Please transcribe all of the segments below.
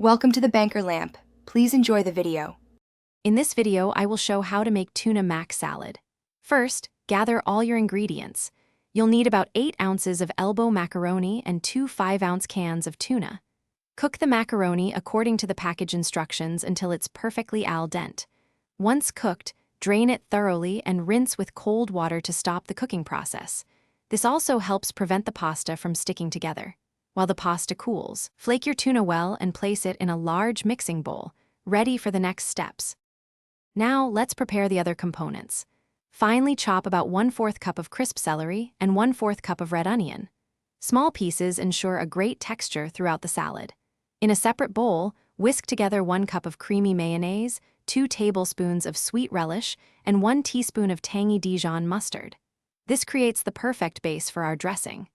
Welcome to the Banker Lamp. Please enjoy the video. In this video, I will show how to make tuna mac salad. First, gather all your ingredients. You'll need about 8 ounces of elbow macaroni and 2 5-ounce cans of tuna. Cook the macaroni according to the package instructions until it's perfectly al dente. Once cooked, drain it thoroughly and rinse with cold water to stop the cooking process. This also helps prevent the pasta from sticking together. While the pasta cools, flake your tuna well and place it in a large mixing bowl, ready for the next steps. Now, let's prepare the other components. Finely chop about 1/4 cup of crisp celery and 1/4 cup of red onion. Small pieces ensure a great texture throughout the salad. In a separate bowl, whisk together 1 cup of creamy mayonnaise, 2 tablespoons of sweet relish, and 1 teaspoon of tangy Dijon mustard. This creates the perfect base for our dressing.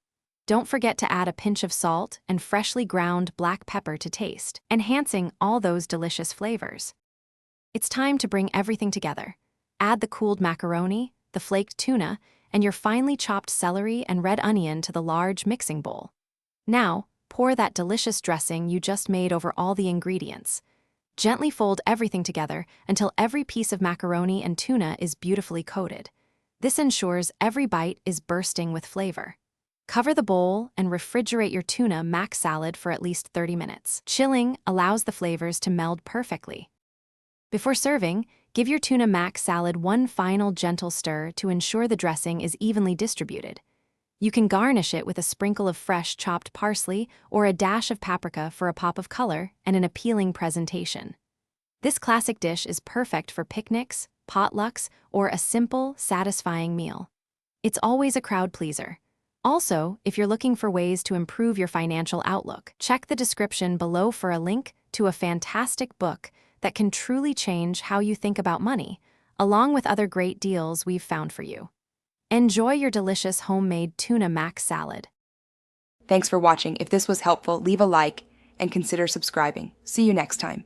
Don't forget to add a pinch of salt and freshly ground black pepper to taste, enhancing all those delicious flavors. It's time to bring everything together. Add the cooled macaroni, the flaked tuna, and your finely chopped celery and red onion to the large mixing bowl. Now, pour that delicious dressing you just made over all the ingredients. Gently fold everything together until every piece of macaroni and tuna is beautifully coated. This ensures every bite is bursting with flavor. Cover the bowl and refrigerate your tuna mac salad for at least 30 minutes. Chilling allows the flavors to meld perfectly. Before serving, give your tuna mac salad one final gentle stir to ensure the dressing is evenly distributed. You can garnish it with a sprinkle of fresh chopped parsley or a dash of paprika for a pop of color and an appealing presentation. This classic dish is perfect for picnics, potlucks, or a simple, satisfying meal. It's always a crowd pleaser. Also, if you're looking for ways to improve your financial outlook, check the description below for a link to a fantastic book that can truly change how you think about money, along with other great deals we've found for you. Enjoy your delicious homemade tuna mac salad. Thanks for watching. If this was helpful, leave a like and consider subscribing. See you next time.